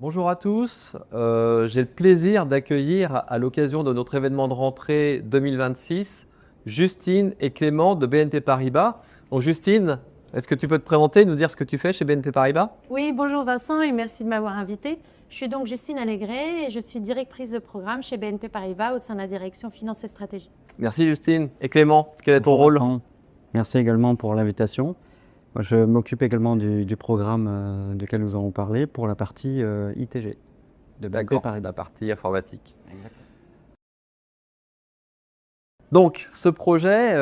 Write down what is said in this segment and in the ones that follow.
Bonjour à tous, j'ai le plaisir d'accueillir à l'occasion de notre événement de rentrée 2026, Justine et Clément de BNP Paribas. Donc Justine, est-ce que tu peux te présenter et nous dire ce que tu fais chez BNP Paribas? Oui, bonjour Vincent et merci de m'avoir invité. Je suis donc Justine Allégret et je suis directrice de programme chez BNP Paribas au sein de la direction Finance et Stratégie. Merci Justine. Et Clément, quel est ton Bonjour rôle? Vincent, merci également pour l'invitation. Moi, je m'occupe également du programme duquel nous avons parlé pour la partie ITG de BNP D'accord, Paribas. la partie informatique. Exactement. Donc ce projet,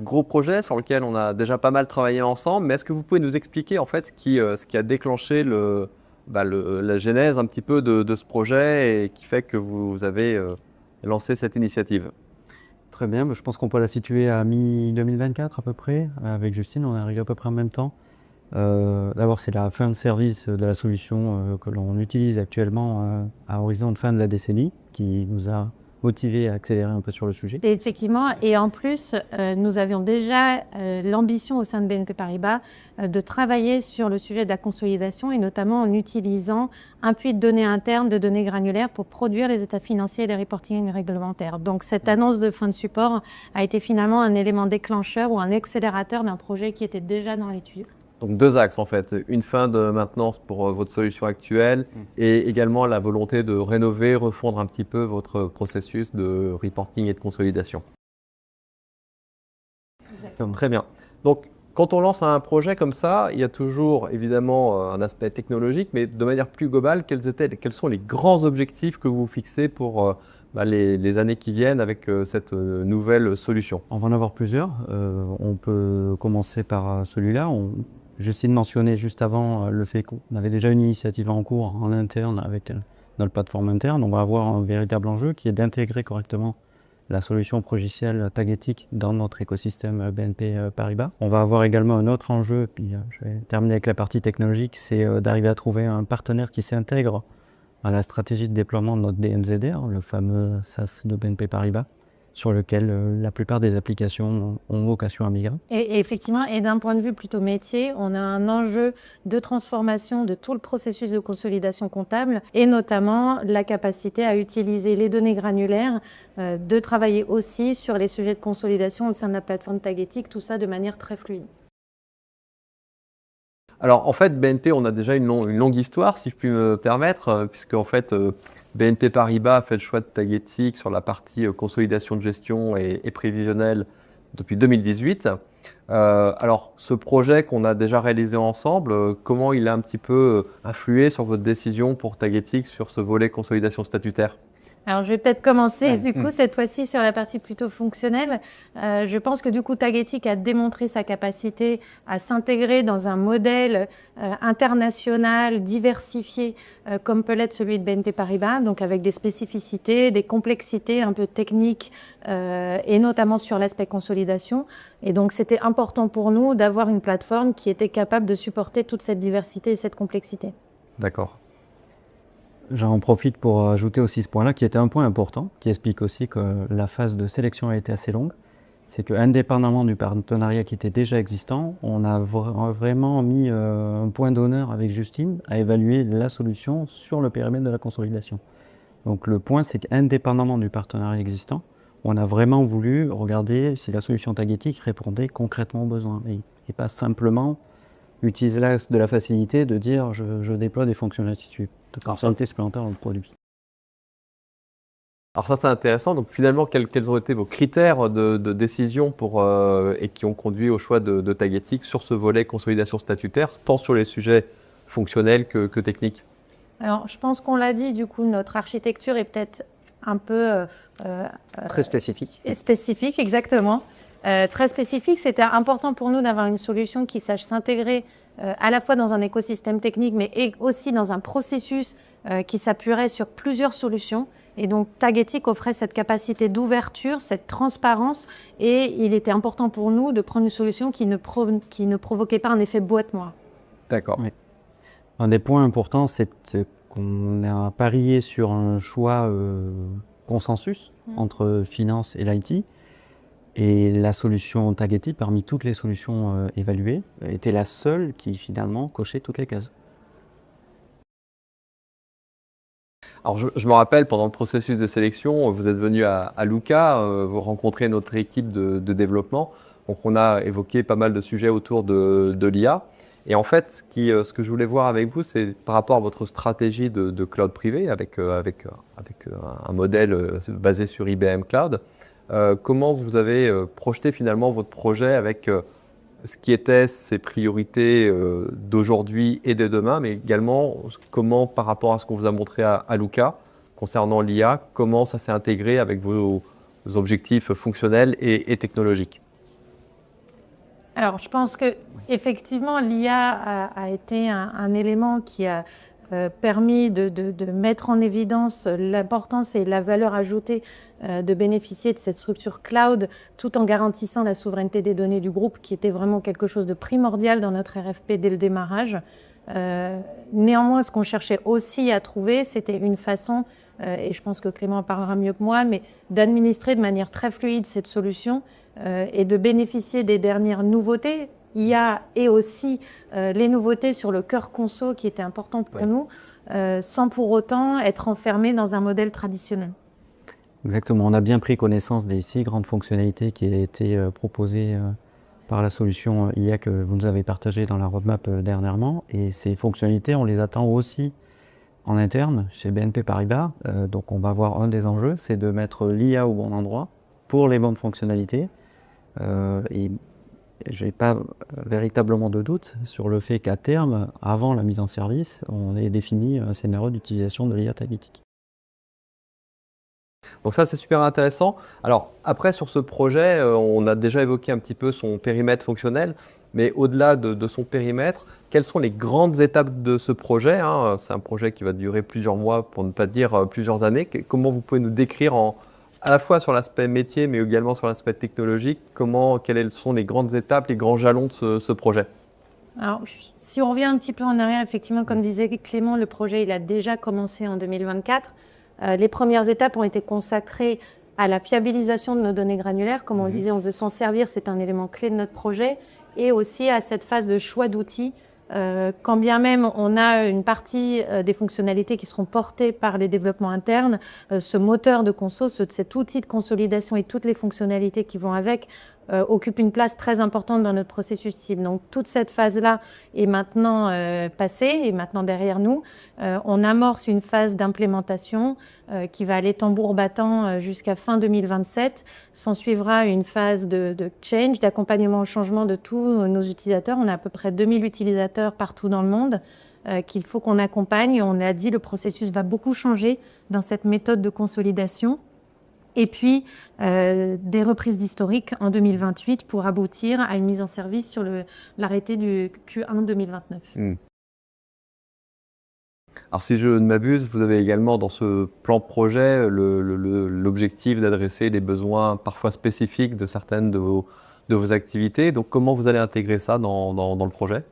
gros projet sur lequel on a déjà pas mal travaillé ensemble, mais est-ce que vous pouvez nous expliquer en fait ce qui a déclenché la genèse un petit peu de ce projet et qui fait que vous avez lancé cette initiative? Très bien, je pense qu'on peut la situer à mi-2024 à peu près. Avec Justine, on est arrivé à peu près en même temps. D'abord, c'est la fin de service de la solution que l'on utilise actuellement à horizon de fin de la décennie qui nous a motivés à accélérer un peu sur le sujet. Et effectivement, et en plus, nous avions déjà l'ambition au sein de BNP Paribas de travailler sur le sujet de la consolidation et notamment en utilisant un puits de données interne, de données granulaires pour produire les états financiers et les reporting réglementaires. Donc cette annonce de fin de support a été finalement un élément déclencheur ou un accélérateur d'un projet qui était déjà dans l'étude. Donc deux axes en fait, une fin de maintenance pour votre solution actuelle et également la volonté de rénover, refondre un petit peu votre processus de reporting et de consolidation. Exactement. Très bien. Donc, quand on lance un projet comme ça, il y a toujours évidemment un aspect technologique, mais de manière plus globale, quels sont les grands objectifs que vous fixez pour les années qui viennent avec cette nouvelle solution? On va en avoir plusieurs. On peut commencer par celui-là. Justine mentionnait juste avant le fait qu'on avait déjà une initiative en cours en interne avec notre plateforme interne. On va avoir un véritable enjeu qui est d'intégrer correctement la solution Progiciel Tagetik dans notre écosystème BNP Paribas. On va avoir également un autre enjeu, puis je vais terminer avec la partie technologique, c'est d'arriver à trouver un partenaire qui s'intègre à la stratégie de déploiement de notre DMZR, le fameux SaaS de BNP Paribas, sur lequel la plupart des applications ont vocation à migrer. Et effectivement, et d'un point de vue plutôt métier, on a un enjeu de transformation de tout le processus de consolidation comptable et notamment la capacité à utiliser les données granulaires, de travailler aussi sur les sujets de consolidation au sein de la plateforme Tagetik, tout ça de manière très fluide. Alors, en fait, BNP, on a déjà une longue histoire, si je puis me permettre, puisque en fait, BNP Paribas a fait le choix de Tagetik sur la partie consolidation de gestion et prévisionnelle depuis 2018. Alors, ce projet qu'on a déjà réalisé ensemble, comment il a un petit peu influé sur votre décision pour Tagetik sur ce volet consolidation statutaire? Alors, je vais peut-être commencer Ouais. du coup cette fois-ci sur la partie plutôt fonctionnelle. Je pense que du coup Tagetik a démontré sa capacité à s'intégrer dans un modèle international diversifié comme peut l'être celui de BNP Paribas, donc avec des spécificités, des complexités un peu techniques et notamment sur l'aspect consolidation. Et donc c'était important pour nous d'avoir une plateforme qui était capable de supporter toute cette diversité et cette complexité. D'accord. J'en profite pour ajouter aussi ce point-là, qui était un point important, qui explique aussi que la phase de sélection a été assez longue. C'est que, indépendamment du partenariat qui était déjà existant, on a vraiment mis un point d'honneur avec Justine à évaluer la solution sur le périmètre de la consolidation. Donc le point, c'est qu'indépendamment du partenariat existant, on a vraiment voulu regarder si la solution Tagetik répondait concrètement aux besoins et pas simplement utiliser de la facilité de dire je déploie des fonctionnalités de fonctionnalités supplémentaires dans le produit. Alors ça, c'est intéressant. Donc finalement, quels ont été vos critères de décision et qui ont conduit au choix de Tagetik sur ce volet consolidation statutaire, tant sur les sujets fonctionnels que techniques? Alors, je pense qu'on l'a dit, du coup, notre architecture est peut-être un peu Très spécifique. spécifique, exactement. Très spécifique, c'était important pour nous d'avoir une solution qui sache s'intégrer à la fois dans un écosystème technique, mais aussi dans un processus qui s'appuierait sur plusieurs solutions. Et donc, Tagetik offrait cette capacité d'ouverture, cette transparence, et il était important pour nous de prendre une solution qui ne provoquait pas un effet boîte noire. D'accord. Oui. Un des points importants, c'est qu'on a parié sur un choix consensus entre finance et l'IT. Et la solution Tagetik, parmi toutes les solutions évaluées, était la seule qui finalement cochait toutes les cases. Alors, je me rappelle, pendant le processus de sélection, vous êtes venu à Luca, vous rencontrez notre équipe de développement. Donc, on a évoqué pas mal de sujets autour de l'IA. Et en fait, ce que je voulais voir avec vous, c'est par rapport à votre stratégie de cloud privé avec un modèle basé sur IBM Cloud. Comment vous avez projeté finalement votre projet avec ce qui étaient ses priorités d'aujourd'hui et de demain, mais également comment, par rapport à ce qu'on vous a montré à Luca, concernant l'IA, comment ça s'est intégré avec vos objectifs fonctionnels et technologiques? Alors, je pense que effectivement, l'IA a été un élément qui a permis de mettre en évidence l'importance et la valeur ajoutée de bénéficier de cette structure cloud, tout en garantissant la souveraineté des données du groupe, qui était vraiment quelque chose de primordial dans notre RFP dès le démarrage. Néanmoins, ce qu'on cherchait aussi à trouver, c'était une façon, et je pense que Clément en parlera mieux que moi, mais d'administrer de manière très fluide cette solution et de bénéficier des dernières nouveautés, IA et aussi les nouveautés sur le cœur conso qui étaient importantes pour nous, sans pour autant être enfermé dans un modèle traditionnel. Exactement, on a bien pris connaissance des 6 grandes fonctionnalités qui ont été proposées par la solution IA que vous nous avez partagée dans la roadmap dernièrement. Et ces fonctionnalités, on les attend aussi en interne chez BNP Paribas. Donc on va voir un des enjeux, c'est de mettre l'IA au bon endroit pour les bonnes fonctionnalités. Et je n'ai pas véritablement de doute sur le fait qu'à terme, avant la mise en service, on ait défini un scénario d'utilisation de l'IA taguétique. Donc ça, c'est super intéressant. Alors après, sur ce projet, on a déjà évoqué un petit peu son périmètre fonctionnel, mais au-delà de son périmètre, quelles sont les grandes étapes de ce projet, hein? C'est un projet qui va durer plusieurs mois, pour ne pas dire plusieurs années. Comment vous pouvez nous décrire à la fois sur l'aspect métier, mais également sur l'aspect technologique, quelles sont les grandes étapes, les grands jalons de ce projet? Alors, si on revient un petit peu en arrière, effectivement, comme disait Clément, le projet il a déjà commencé en 2024. Les premières étapes ont été consacrées à la fiabilisation de nos données granulaires. Comme on disait, on veut s'en servir, c'est un élément clé de notre projet. Et aussi à cette phase de choix d'outils. Quand bien même on a une partie des fonctionnalités qui seront portées par les développements internes, ce moteur de conso, cet outil de consolidation et toutes les fonctionnalités qui vont avec occupe une place très importante dans notre processus cible. Donc toute cette phase-là est maintenant passée et maintenant derrière nous. On amorce une phase d'implémentation qui va aller tambour battant jusqu'à fin 2027. S'en suivra une phase de change, d'accompagnement au changement de tous nos utilisateurs. On a à peu près 2000 utilisateurs partout dans le monde qu'il faut qu'on accompagne. On a dit le processus va beaucoup changer dans cette méthode de consolidation. Et puis, des reprises d'historique en 2028 pour aboutir à une mise en service sur l'arrêté du Q1 2029. Alors, si je ne m'abuse, vous avez également dans ce plan projet l'objectif d'adresser les besoins parfois spécifiques de certaines de vos activités. Donc, comment vous allez intégrer ça dans le projet ?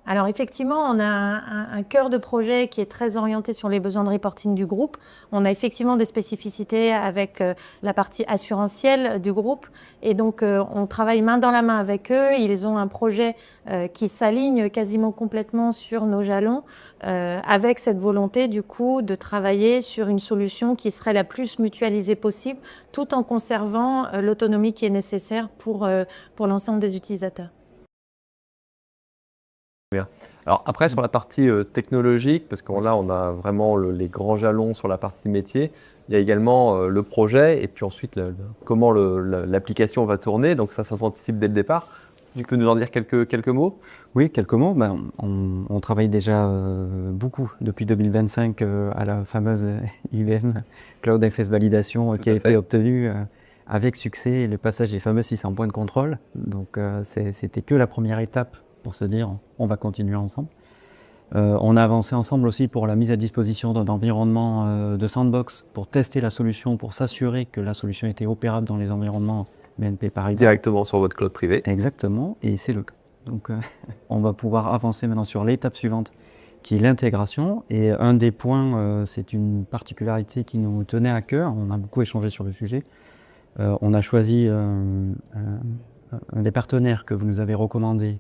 Alors effectivement, on a un cœur de projet qui est très orienté sur les besoins de reporting du groupe. On a effectivement des spécificités avec la partie assurantielle du groupe et donc on travaille main dans la main avec eux. Ils ont un projet qui s'aligne quasiment complètement sur nos jalons avec cette volonté du coup de travailler sur une solution qui serait la plus mutualisée possible tout en conservant l'autonomie qui est nécessaire pour l'ensemble des utilisateurs. Bien. Alors après, sur la partie technologique, parce que là, on a vraiment les grands jalons sur la partie métier, il y a également le projet et puis ensuite comment l'application va tourner. Donc ça s'anticipe dès le départ. Tu peux nous en dire quelques mots? Oui, quelques mots. On travaille déjà beaucoup depuis 2025 à la fameuse IBM Cloud FS Validation qui a été obtenue avec succès et le passage des fameux 600 points de contrôle. Donc c'était que la première étape pour se dire on va continuer ensemble. On a avancé ensemble aussi pour la mise à disposition d'un environnement de sandbox pour tester la solution, pour s'assurer que la solution était opérable dans les environnements BNP Paribas. Directement sur votre cloud privé. Exactement, et c'est le cas. Donc on va pouvoir avancer maintenant sur l'étape suivante qui est l'intégration. Et un des points, c'est une particularité qui nous tenait à cœur, on a beaucoup échangé sur le sujet. On a choisi un des partenaires que vous nous avez recommandé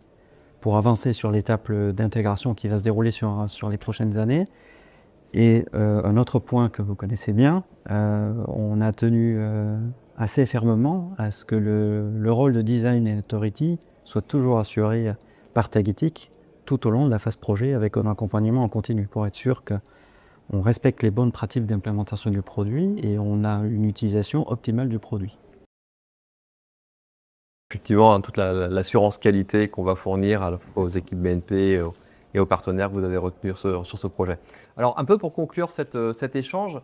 pour avancer sur l'étape d'intégration qui va se dérouler sur les prochaines années. Et un autre point que vous connaissez bien, on a tenu assez fermement à ce que le rôle de design et authority soit toujours assuré par Tagetik tout au long de la phase projet avec un accompagnement en continu pour être sûr qu'on respecte les bonnes pratiques d'implémentation du produit et on a une utilisation optimale du produit. Effectivement, toute l'assurance qualité qu'on va fournir aux équipes BNP et aux partenaires que vous avez retenus sur ce projet. Alors, un peu pour conclure cet échange,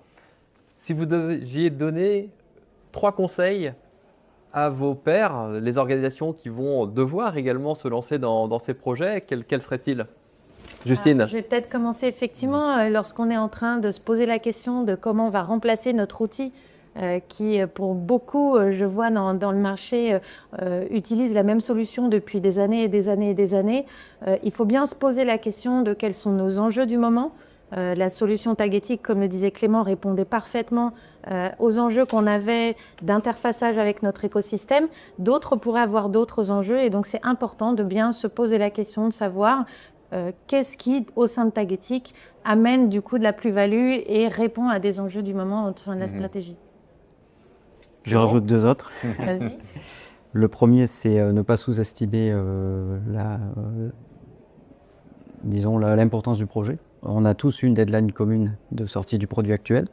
si vous deviez donner 3 conseils à vos pairs, les organisations qui vont devoir également se lancer dans ces projets, quels seraient-ils? Justine? Je vais peut-être commencer effectivement lorsqu'on est en train de se poser la question de comment on va remplacer notre outil qui, pour beaucoup, je vois dans le marché, utilise la même solution depuis des années et des années et des années. Il faut bien se poser la question de quels sont nos enjeux du moment. La solution Tagetik, comme le disait Clément, répondait parfaitement aux enjeux qu'on avait d'interfaçage avec notre écosystème. D'autres pourraient avoir d'autres enjeux et donc c'est important de bien se poser la question de savoir qu'est-ce qui, au sein de Tagetik, amène du coup de la plus-value et répond à des enjeux du moment au sein de la stratégie. Je rajoute 2 autres. Vas-y. Le premier, c'est ne pas sous-estimer l'importance du projet. On a tous une deadline commune de sortie du produit actuel.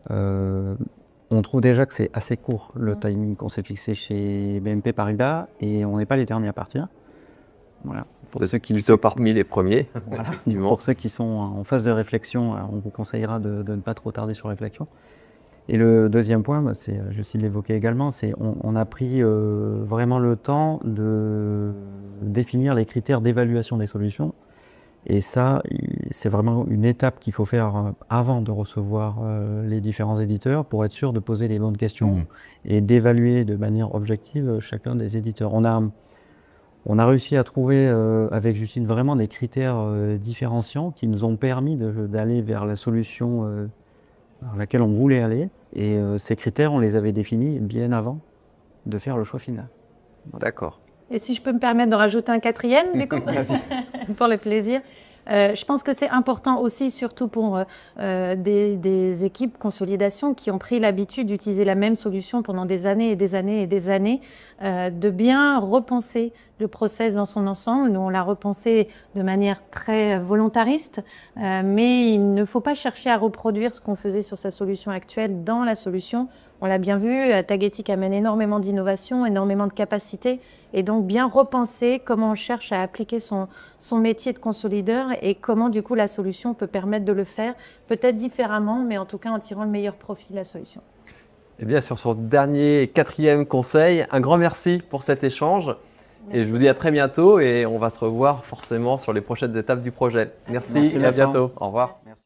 On trouve déjà que c'est assez court le timing qu'on s'est fixé chez BNP Paribas et on n'est pas les derniers à partir. Voilà. Pour ceux qui sont parmi les premiers. Voilà. Pour ceux qui sont en phase de réflexion, on vous conseillera de ne pas trop tarder sur la réflexion. Et le deuxième point, je l'évoquais également, c'est on a pris vraiment le temps de définir les critères d'évaluation des solutions. Et ça, c'est vraiment une étape qu'il faut faire avant de recevoir les différents éditeurs pour être sûr de poser les bonnes questions et d'évaluer de manière objective chacun des éditeurs. On a réussi à trouver avec Justine vraiment des critères différenciants qui nous ont permis d'aller vers la solution vers laquelle on voulait aller. Et ces critères, on les avait définis bien avant de faire le choix final. D'accord. Et si je peux me permettre de rajouter un 4e, du coup, pour le plaisir. Je pense que c'est important aussi, surtout pour des équipes consolidation qui ont pris l'habitude d'utiliser la même solution pendant des années et des années et des années, de bien repenser le process dans son ensemble. Nous, on l'a repensé de manière très volontariste, mais il ne faut pas chercher à reproduire ce qu'on faisait sur sa solution actuelle dans la solution. On l'a bien vu, Tagetik amène énormément d'innovation, énormément de capacités, et donc bien repenser comment on cherche à appliquer son métier de consolideur et comment du coup la solution peut permettre de le faire, peut-être différemment, mais en tout cas en tirant le meilleur profit de la solution. Et bien sur ce dernier 4e conseil, un grand merci pour cet échange. Merci. Et je vous dis à très bientôt et on va se revoir forcément sur les prochaines étapes du projet. Merci et à bientôt. Au revoir. Merci.